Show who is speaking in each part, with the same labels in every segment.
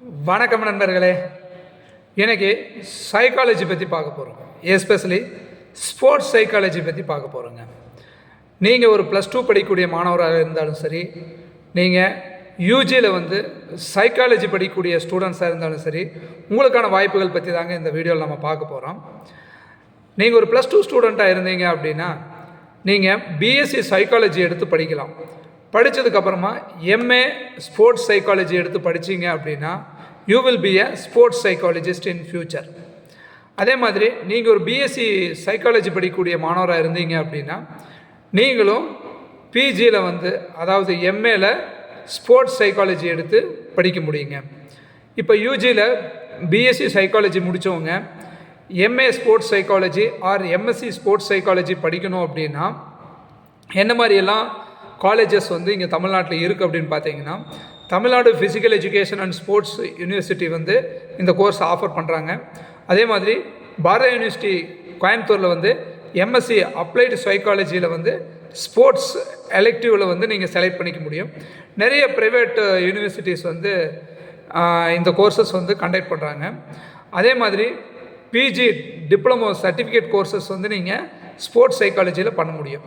Speaker 1: வணக்கம் நண்பர்களே. எனக்கு சைக்காலஜி பற்றி பார்க்க போகிறோம். எஸ்பெஷலி ஸ்போர்ட்ஸ் சைக்காலஜி பற்றி பார்க்க போகிறோங்க. நீங்கள் ஒரு +2 படிக்கக்கூடிய மாணவராக இருந்தாலும் சரி, நீங்கள் யூஜியில் சைக்காலஜி படிக்கக்கூடிய ஸ்டூடெண்ட்ஸாக இருந்தாலும் சரி, உங்களுக்கான வாய்ப்புகள் பற்றி தாங்க இந்த வீடியோவில் நம்ம பார்க்க போகிறோம். நீங்கள் ஒரு +2 ஸ்டூடெண்ட்டாக இருந்தீங்க அப்படின்னா நீங்கள் பிஎஸ்சி சைக்காலஜி எடுத்து படிக்கலாம். படித்ததுக்கப்புறமா எம்ஏ ஸ்போர்ட்ஸ் சைக்காலஜி எடுத்து படித்தீங்க அப்படின்னா you will be a sports psychologist in future. அதே மாதிரி நீங்கள் ஒரு பிஎஸ்சி சைக்காலஜி படிக்கக்கூடிய மாணவராக இருந்தீங்க அப்படின்னா நீங்களும் பிஜியில் அதாவது எம்ஏல ஸ்போர்ட்ஸ் சைக்காலஜி எடுத்து படிக்க முடியுங்க. இப்போ யூஜியில் பிஎஸ்சி சைக்காலஜி முடித்தவங்க MA sports psychology R MSc sports psychology படிக்கணும் அப்படின்னா என்ன மாதிரியெல்லாம் காலேஜஸ் இங்கே தமிழ்நாட்டில் இருக்குது அப்படின்னு பார்த்தீங்கன்னா, Tamil Nadu physical education and sports university இந்த கோர்ஸ் ஆஃபர் பண்ணுறாங்க. அதே மாதிரி பாரத யூனிவர்சிட்டி கோயம்புத்தூரில் எம்எஸ்சி அப்ளைடு சைக்காலஜியில் ஸ்போர்ட்ஸ் எலெக்டிவில் நீங்கள் செலக்ட் பண்ணிக்க முடியும். நிறைய ப்ரைவேட் யூனிவர்சிட்டிஸ் இந்த கோர்சஸ் கண்டக்ட் பண்ணுறாங்க. அதே மாதிரி பிஜி டிப்ளமோ சர்டிஃபிகேட் கோர்சஸ் நீங்கள் ஸ்போர்ட்ஸ் சைக்காலஜியில் பண்ண முடியும்.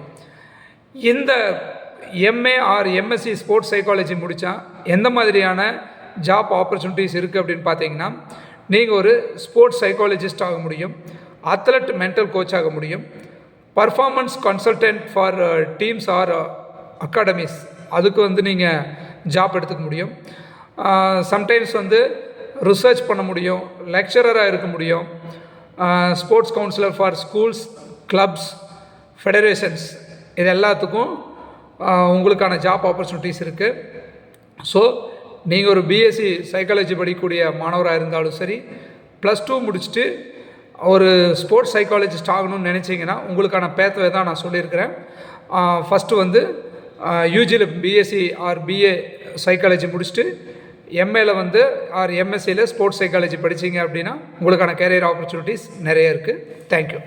Speaker 1: இந்த MA R MSc sports psychology முடித்தா எந்த மாதிரியான ஜாப் ஆப்பர்ச்சுனிட்டிஸ் இருக்குது அப்படின்னு பார்த்தீங்கன்னா, நீங்கள் ஒரு ஸ்போர்ட்ஸ் சைக்காலஜிஸ்ட் ஆக முடியும், அத்லட் மென்டல் கோச் ஆக முடியும், performance consultant for teams are academies அதுக்கு நீங்கள் ஜாப் எடுத்துக்க முடியும். சம்டைம்ஸ் ரிசர்ச் பண்ண முடியும், லெக்சரராக இருக்க முடியும், sports councillor for schools, clubs, federations இது எல்லாத்துக்கும் உங்களுக்கான ஜாப் ஆப்பர்ச்சுனிட்டிஸ் இருக்குது. ஸோ நீங்கள் ஒரு பிஎஸ்சி சைக்காலஜி படிக்கக்கூடிய மாணவராக இருந்தாலும் சரி, +2 முடிச்சுட்டு ஒரு ஸ்போர்ட்ஸ் சைக்காலஜிஸ்ட் ஆகணும்னு நினச்சிங்கன்னா உங்களுக்கான பேத்வே தான் நான் சொல்லியிருக்கிறேன். ஃபஸ்ட்டு யூஜியில் பிஎஸ்சி ஆர் பிஏ சைக்காலஜி முடிச்சுட்டு எம்ஏல ஆர் எம்எஸ்சியில் ஸ்போர்ட்ஸ் சைக்காலஜி படித்தீங்க அப்படின்னா உங்களுக்கான கேரியர் ஆப்பர்ச்சுனிட்டிஸ் நிறைய இருக்குது. தேங்க்யூ.